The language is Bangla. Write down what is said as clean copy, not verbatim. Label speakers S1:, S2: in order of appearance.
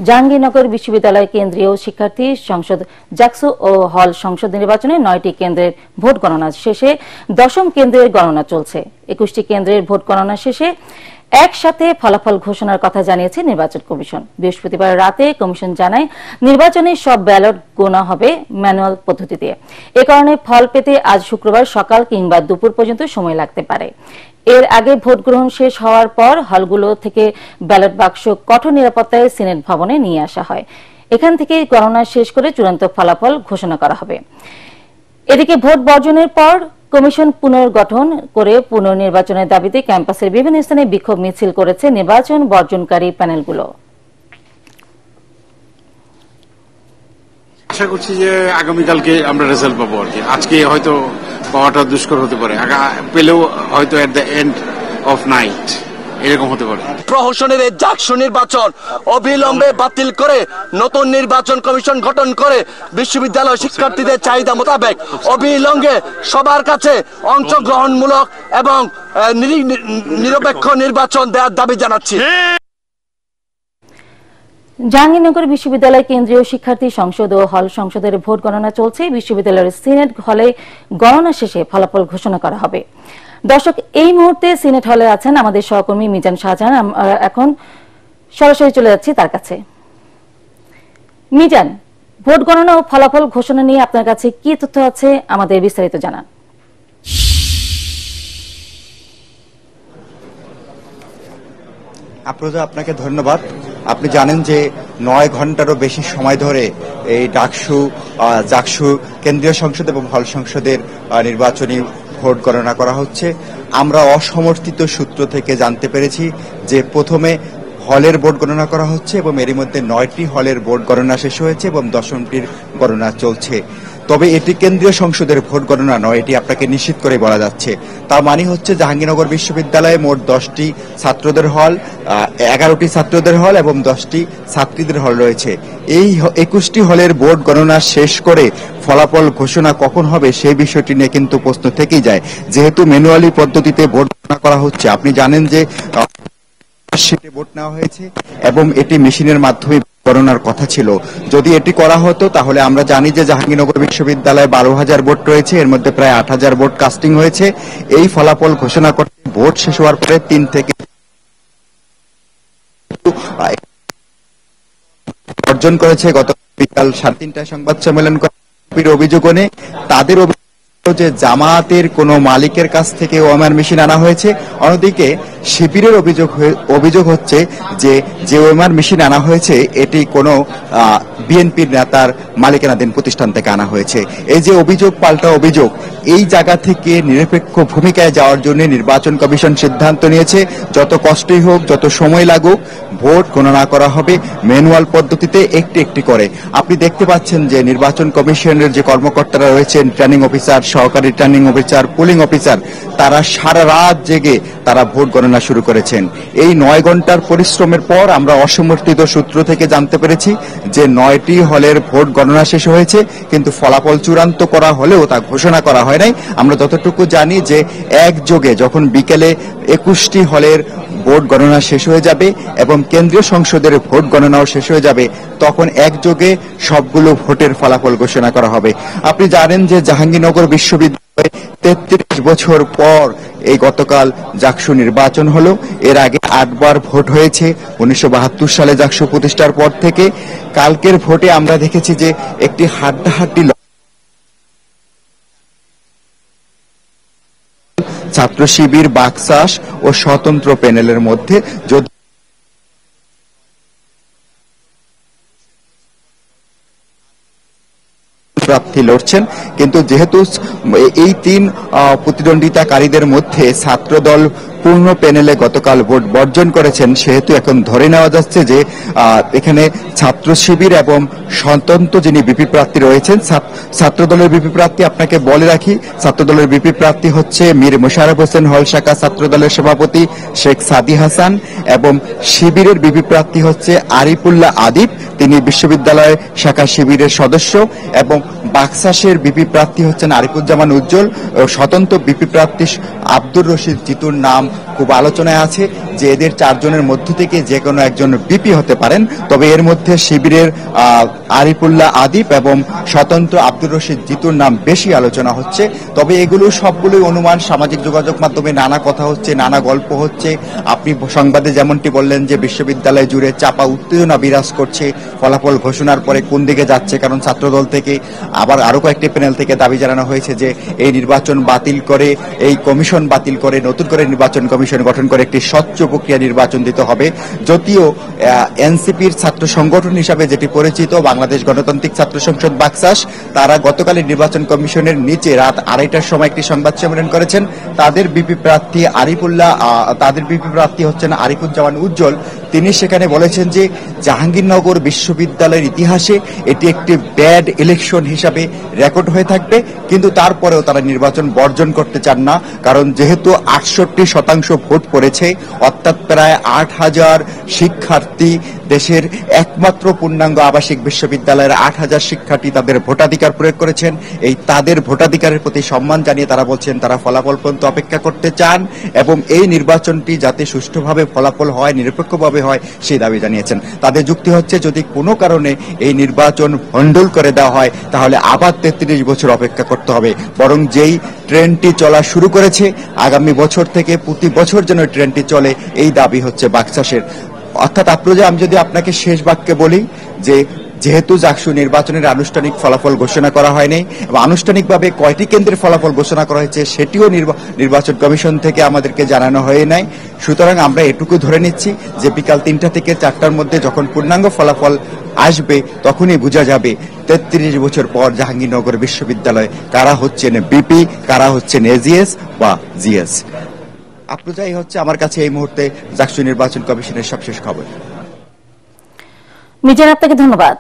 S1: জাহাঙ্গীরনগর বিশ্ববিদ্যালয় কেন্দ্রীয় শিক্ষার্থী সংসদ জাকসু ও হল সংসদ নির্বাচনে 9টি কেন্দ্রের ভোট গণনা শেষে 10ম কেন্দ্রের গণনা চলছে। 21টি কেন্দ্রের ভোট গণনা শেষে একসাথে ফলাফল ঘোষণার কথা জানিয়েছে নির্বাচন কমিশন। বৃহস্পতিবার রাতে কমিশন জানায় নির্বাচনে সব ব্যালট গোনা হবে ম্যানুয়াল পদ্ধতিতে। এ কারণে ফল পেতে আজ শুক্রবার সকাল কিংবা দুপুর পর্যন্ত সময় লাগতে পারে। এর আগে ভোট গ্রহণ শেষ হওয়ার পর হলগুলো থেকে ব্যালট বাক্স কঠোর নিরাপত্তায় সিনেট ভবনে নিয়ে আসা হয়। এখান থেকে গণনা শেষ করে চূড়ান্ত ফলাফল ঘোষণা করা হবে। এদিকে ভোট বর্জনের পর কমিশন পুনর্গঠন করে পুনর্নির্বাচনের দাবিতে ক্যাম্পাসের বিভিন্ন স্থানে বিক্ষোভ মিছিল করেছে নির্বাচন বর্জনকারী প্যানেলগুলো।
S2: আশা করছি যে আগামীকালকে আমরা রেজাল্ট পাবো আর কি। আজকে হয়তো পাওয়াটা দুষ্কর হতে পারে, পেলেও হয়তো at the end of night এরকম হতে পারে।
S3: প্রহসনের এই জাকসু নির্বাচন অবিলম্বে বাতিল করে নতুন নির্বাচন কমিশন গঠন করে বিশ্ববিদ্যালয় শিক্ষার্থীদের চাহিদা মোতাবেক অবিলম্বে সবার কাছে অংশগ্রহণমূলক এবং নিরপেক্ষ নির্বাচন দেওয়ার দাবি জানাচ্ছি।
S1: জাহাঙ্গীরনগর বিশ্ববিদ্যালয় কেন্দ্রীয় শিক্ষার্থী সংসদ ও হল সংসদের ভোট গণনা চলছে। বিশ্ববিদ্যালয়ের সিনেট হলে গণনা শেষে ফলাফল ঘোষণা করা হবে। দর্শক, এই মুহূর্তে সিনেট হলে আছেন আমাদের সহকর্মী মিজান শাহজাহান। আমরা এখন সরাসরি চলে যাচ্ছি তার কাছে। মিজান, ভোট গণনা ও ফলাফল ঘোষণা নিয়ে আপনার কাছে কি তথ্য আছে আমাদের বিস্তারিত জানান।
S4: আফরোজা, আপনাকে ধন্যবাদ। আপনি জানেন যে 9 ঘন্টারও বেশি সময় ধরে এই জাকসু কেন্দ্রীয় সংসদ এবং হল সংসদের নির্বাচনী ভোট গণনা করা হচ্ছে। আমরা অসমর্থিত সূত্র থেকে জানতে পেরেছি যে প্রথমে হলের ভোট গণনা করা হচ্ছে এবং এরই মধ্যে 9টি হলের ভোট গণনা শেষ হয়েছে এবং 10মটির গণনা চলছে। তবে এটি কেন্দ্রীয় সংসদের ভোট গণনা নয়, এটি আপনাকে নিশ্চিত করে বলা যাচ্ছে। তার মানে হচ্ছে জাহাঙ্গীরনগর বিশ্ববিদ্যালয়ে মোট 10টি ছাত্রদের হল, 11টি ছাত্রদের হল এবং 10টি ছাত্রীদের হল রয়েছে। এই 21টি হলের ভোট গণনা শেষ করে ফলাফল ঘোষণা কখন হবে সেই বিষয়টি নিয়ে কিন্তু প্রশ্ন থেকেই যায়। যেহেতু ম্যানুয়ালি পদ্ধতিতে ভোট গণনা করা হচ্ছে, আপনি জানেন যে শীটে ভোট নেওয়া হয়েছে এবং এটি মেশিনের মাধ্যমে গণনার কথা ছিল। যদি এটি করা হতো তাহলে আমরা জানি যে জাহাঙ্গীরনগর বিশ্ববিদ্যালয়ে 12,000 ভোট রয়েছে, এর মধ্যে প্রায় 8,000 ভোট কাস্টিং হয়েছে। এই ফলাফল ঘোষণা করতে ভোট শেষ হওয়ার পরে 3 থেকে অর্জন করেছে। গত বিকাল 3:30টায় সংবাদ সম্মেলন করে অভিযোগ এনে তাদের যে জামায়াতের কোন মালিকের কাছ থেকে ওএমআর মেশিন আনা হয়েছে। অন্যদিকে শিবিরের অভিযোগ হচ্ছে যে ওএমআর মেশিন আনা হয়েছে এটি কোনো বিএনপির নেতার মালিকানাধীন প্রতিষ্ঠান থেকে আনা হয়েছে। এই যে অভিযোগ পাল্টা অভিযোগ, এই জায়গা থেকে নিরপেক্ষ ভূমিকায় যাওয়ার জন্য নির্বাচন কমিশন সিদ্ধান্ত নিয়েছে যত কষ্টই হোক, যত সময় লাগুক, ভোট গণনা করা হবে ম্যানুয়াল পদ্ধতিতে একটি একটি করে। আপনি দেখতে পাচ্ছেন যে নির্বাচন কমিশনের যে কর্মকর্তারা রয়েছেন, রিটার্নিং অফিসার, সহকারী রিটার্নিং অফিসার, পোলিং অফিসার, তারা সারা রাত জেগে তারা ভোট গণনা শুরু করেছেন। এই 9 ঘন্টার পরিশ্রমের পর আমরা অসমর্থিত সূত্র থেকে জানতে পেরেছি যে 9টি হলের ভোট গণনা শেষ হয়েছে, কিন্তু ফলাফল চূড়ান্ত করা হলেও তা ঘোষণা করা হয় নাই। আমরা যতটুকু জানি যে একযোগে যখন বিকেলে 21টি হলের ভোট গণনা শেষ হয়ে যাবে এবং কেন্দ্রীয় সংসদের ভোট গণনাও শেষ হয়ে যাবে, তখন একযোগে সবগুলো ভোটের ফলাফল ঘোষণা করা হবে। আপনি জানেন যে জাহাঙ্গীরনগর বিশ্ববিদ্যালয়ে 33 বছর পর এই গতকাল জাকসু নির্বাচন হলো। এর আগে 8 বার ভোট হয়েছে 1972 সালে জাকসু প্রতিষ্ঠার পর থেকে। কালকের ভোটে আমরা দেখেছি যে একটি হাড্ডাহাড্ডি ছাত্র শিবির, বাকশাস ও স্বতন্ত্র প্যানেলের মধ্যে প্রার্থী লড়ছেন। কিন্তু যেহেতু এই 3 প্রতিদ্বন্দ্বিতাকারীদের মধ্যে ছাত্রদল পূর্ণ প্যানেলে গতকাল ভোট বর্জন করেছেন, সেহেতু এখন ধরে নেওয়া যাচ্ছে যে এখানে ছাত্র শিবির এবং স্বতন্ত্র যিনি বিপি প্রার্থী রয়েছেন, ছাত্রদলের বিপি প্রার্থী আপনাকে বলে রাখি, ছাত্রদলের বিপি প্রার্থী হচ্ছে মীর মোশাররফ হোসেন, হল শাখা ছাত্রদলের সভাপতি শেখ সাদি হাসান, এবং শিবিরের বিপি প্রার্থী হচ্ছে আরিফুল্লাহ আদিব, তিনি বিশ্ববিদ্যালয় শাখা শিবিরের সদস্য, এবং বাকশাসের বিপি প্রার্থী হচ্ছেন আরিফুজ্জামান উজ্জ্বল, ও স্বতন্ত্র বিপি প্রার্থী আব্দুর রশিদ জিতুর নাম খুব আলোচনায় আছে, যে এদের 4 জনের মধ্য থেকে যে কোনো একজন বিপি হতে পারেন। তবে এর মধ্যে শিবিরের আরিফুল্লাহ আদিপ এবং স্বতন্ত্র আব্দুর রশিদ জিতুর নাম বেশি আলোচনা হচ্ছে। তবে এগুলো সবগুলোই অনুমান, সামাজিক যোগাযোগ মাধ্যমে নানা কথা হচ্ছে, নানা গল্প হচ্ছে। আপনি সংবাদে যেমনটি বললেন যে বিশ্ববিদ্যালয় জুড়ে চাপা উত্তেজনা বিরাজ করছে ফলাফল ঘোষণার পরে কোন দিকে যাচ্ছে, কারণ ছাত্রদল থেকে আবার আরো কয়েকটি প্যানেল থেকে দাবি জানানো হয়েছে যে এই নির্বাচন বাতিল করে, এই কমিশন বাতিল করে নতুন করে নির্বাচন কমিশন গঠন করে একটি স্বচ্ছ প্রক্রিয়া নির্বাচন দিতে হবে। যদিও এনসিপির ছাত্র সংগঠন হিসাবে যেটি পরিচিত বাংলাদেশ গণতান্ত্রিক ছাত্র সংসদ বাকশাস, তারা গতকালের নির্বাচন কমিশনের নিচে রাত 2:30টার সময় একটি সংবাদ সম্মেলন করেছেন। তাদের বিপি প্রার্থী হচ্ছেন আরিফুজ্জামান উজ্জ্বল। তিনি সেখানে বলেছেন যে জাহাঙ্গীরনগর বিশ্ববিদ্যালয়ের ইতিহাসে এটি একটি ব্যাড ইলেকশন হিসাবে রেকর্ড হয়ে থাকবে, কিন্তু তারপরেও তারা নির্বাচন বর্জন করতে চান না। কারণ যেহেতু 68% ভোট পড়েছে, অর্থাৎ প্রায় 8,000 শিক্ষার্থী, দেশের একমাত্র পূর্ণাঙ্গ আবাসিক বিশ্ববিদ্যালয়ের 8,000 শিক্ষার্থী তাদের ভোটাধিকার প্রয়োগ করেছেন। এই তাদের ভোটাধিকারের প্রতি সম্মান জানিয়ে তারা বলছেন তারা ফলাফল পর্যন্ত অপেক্ষা করতে চান এবং এই নির্বাচনটি যাতে সুষ্ঠুভাবে ফলাফল হয়, নিরপেক্ষভাবে হয়, সেই দাবি জানিয়েছেন। তাদের যুক্তি হচ্ছে যদি কোনো কারণে এই নির্বাচন ভণ্ডুল করে দেওয়া হয় তাহলে আবার 33 বছর অপেক্ষা করতে হবে। বরং যেই ট্রেনটি চলা শুরু করেছে আগামী বছর থেকে প্রতি বছর যেন ট্রেনটি চলে, এই দাবি হচ্ছে বাকশাসের। অর্থাৎ আমি যদি আপনাকে শেষ বাক্যে বলি যে যেহেতু জাকসু নির্বাচনের আনুষ্ঠানিক ফলাফল ঘোষণা করা হয়নি এবং আনুষ্ঠানিকভাবে কয়টি কেন্দ্রের ফলাফল ঘোষণা করা হয়েছে সেটিও নির্বাচন কমিশন থেকে আমাদেরকে জানানো হয় নাই। সুতরাং আমরা এটুকু ধরে নিচ্ছি যে বিকাল 3টা থেকে 4টার মধ্যে যখন পূর্ণাঙ্গ ফলাফল আসবে তখনই বোঝা যাবে 33 বছর পর জাহাঙ্গীরনগর বিশ্ববিদ্যালয় কারা হচ্ছেন বিপি, কারা হচ্ছেন এজিএস বা জিএস। আপনারাই হচ্ছে আমার কাছে এই মুহূর্তে জাকসু নির্বাচন কমিশনের সবশেষ খবর।
S1: মিজান, আপনাকে ধন্যবাদ।